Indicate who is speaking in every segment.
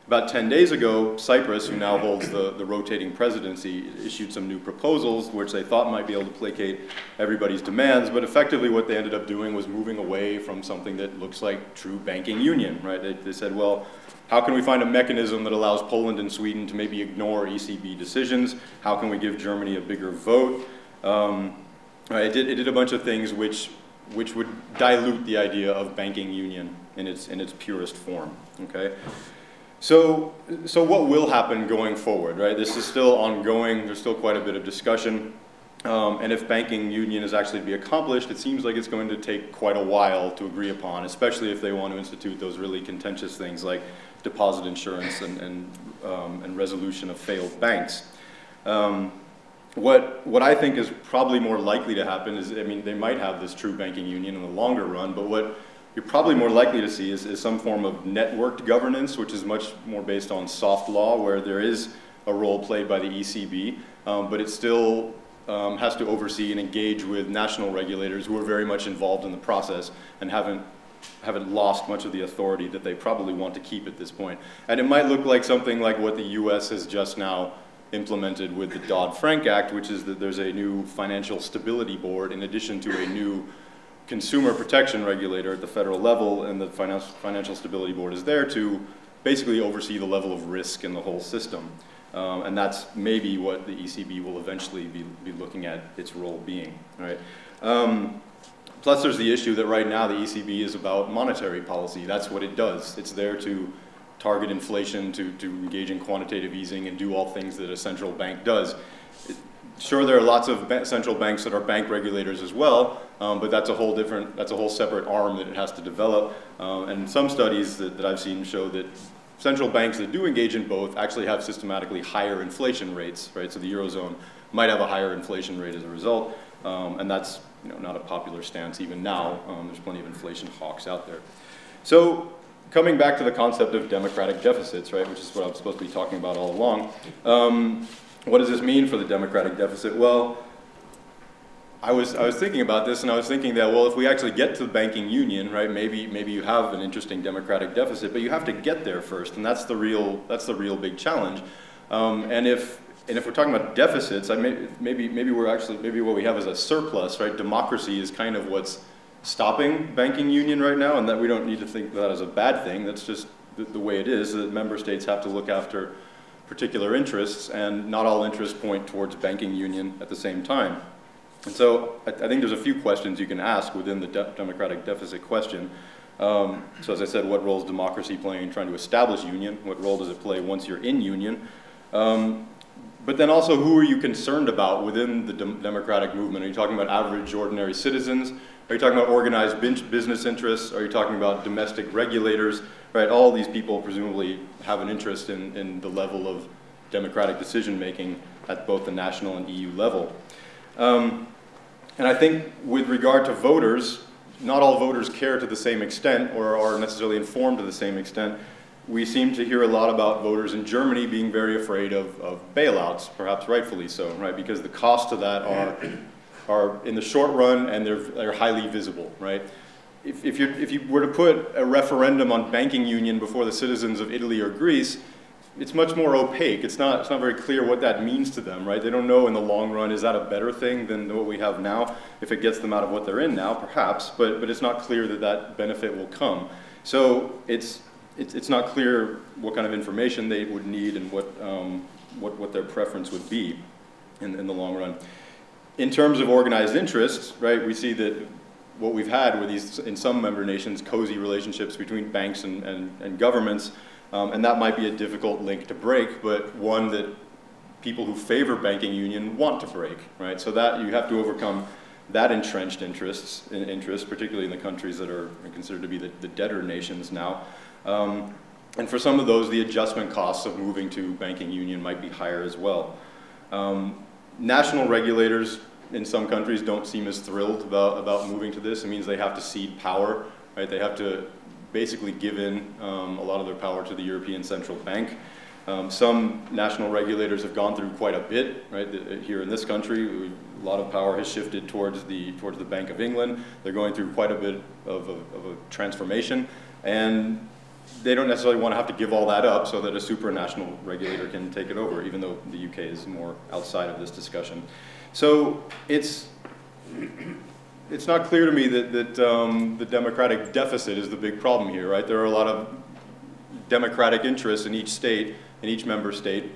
Speaker 1: About 10 days ago, Cyprus, who now holds the rotating presidency, issued some new proposals which they thought might be able to placate everybody's demands, but effectively what they ended up doing was moving away from something that looks like true banking union, right? They said, well, how can we find a mechanism that allows Poland and Sweden to maybe ignore ECB decisions? How can we give Germany a bigger vote? It did a bunch of things which would dilute the idea of banking union in its purest form, okay? So what will happen going forward, right? This is still ongoing. There's still quite a bit of discussion. And if banking union is actually to be accomplished, it seems like it's going to take quite a while to agree upon, especially if they want to institute those really contentious things like deposit insurance and resolution of failed banks. What I think is probably more likely to happen is, I mean, they might have this true banking union in the longer run, but what you're probably more likely to see is some form of networked governance, which is much more based on soft law, where there is a role played by the ECB, but it still has to oversee and engage with national regulators who are very much involved in the process and haven't lost much of the authority that they probably want to keep at this point. And it might look like something like what the US has just now implemented with the Dodd-Frank Act, which is that there's a new financial stability board in addition to a new consumer protection regulator at the federal level, and the financial stability board is there to basically oversee the level of risk in the whole system. And that's maybe what the ECB will eventually be looking at its role being, right? Plus there's the issue that right now the ECB is about monetary policy. That's what it does. It's there to target inflation, to engage in quantitative easing and do all things that a central bank does. Sure, there are lots of central banks that are bank regulators as well, but that's a whole separate arm that it has to develop. And some studies that I've seen show that central banks that do engage in both actually have systematically higher inflation rates, right? So the Eurozone might have a higher inflation rate as a result, and that's not a popular stance even now. There's plenty of inflation hawks out there. So coming back to the concept of democratic deficits, right, which is what I'm supposed to be talking about all along. What does this mean for the democratic deficit? Well, I was thinking about this, and I was thinking that, well, if we actually get to the banking union, right, maybe you have an interesting democratic deficit, but you have to get there first, and that's the real big challenge. And if we're talking about deficits, maybe what we have is a surplus, right? Democracy is kind of what's stopping banking union right now, and that we don't need to think that as a bad thing. That's just the way it is. That member states have to look after particular interests, and not all interests point towards banking union at the same time. And so I think there's a few questions you can ask within the democratic deficit question. So as I said, what role is democracy playing in trying to establish union? What role does it play once you're in union? But then also, who are you concerned about within the democratic movement? Are you talking about average, ordinary citizens? Are you talking about organized business interests? Are you talking about domestic regulators? Right, all these people presumably have an interest in the level of democratic decision-making at both the national and EU level. And I think with regard to voters, not all voters care to the same extent or are necessarily informed to the same extent. We seem to hear a lot about voters in Germany being very afraid of bailouts, perhaps rightfully so, right? Because the costs of that are in the short run, and they're highly visible, right? If you were to put a referendum on banking union before the citizens of Italy or Greece, it's much more opaque. It's not very clear what that means to them, right? They don't know in the long run, is that a better thing than what we have now? If it gets them out of what they're in now, perhaps, but it's not clear that that benefit will come. So it's not clear what kind of information they would need and what their preference would be in the long run. In terms of organized interests, right, we see that what we've had with these, in some member nations, cozy relationships between banks and governments, and that might be a difficult link to break, but one that people who favor banking union want to break, right? So that you have to overcome that entrenched interest, particularly in the countries that are considered to be the debtor nations now. And for some of those, the adjustment costs of moving to banking union might be higher as well. National regulators in some countries don't seem as thrilled about moving to this. It means they have to cede power, right? They have to basically give in a lot of their power to the European Central Bank. Some national regulators have gone through quite a bit, right? Here in this country, a lot of power has shifted towards the Bank of England. They're going through quite a bit of a transformation. And they don't necessarily want to have to give all that up so that a supranational regulator can take it over, even though the UK is more outside of this discussion. So it's not clear to me that the democratic deficit is the big problem here, right? There are a lot of democratic interests in each state, in each member state,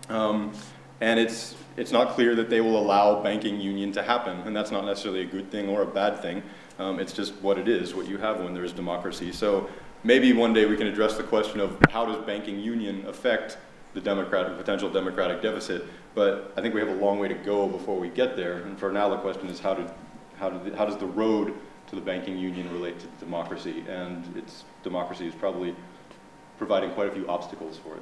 Speaker 1: and it's not clear that they will allow banking union to happen, and that's not necessarily a good thing or a bad thing. It's just what it is, what you have when there's democracy. So maybe one day we can address the question of how does banking union affect the potential democratic deficit, but I think we have a long way to go before we get there, and for now the question is how does the road to the banking union relate to democracy, and democracy is probably providing quite a few obstacles for it.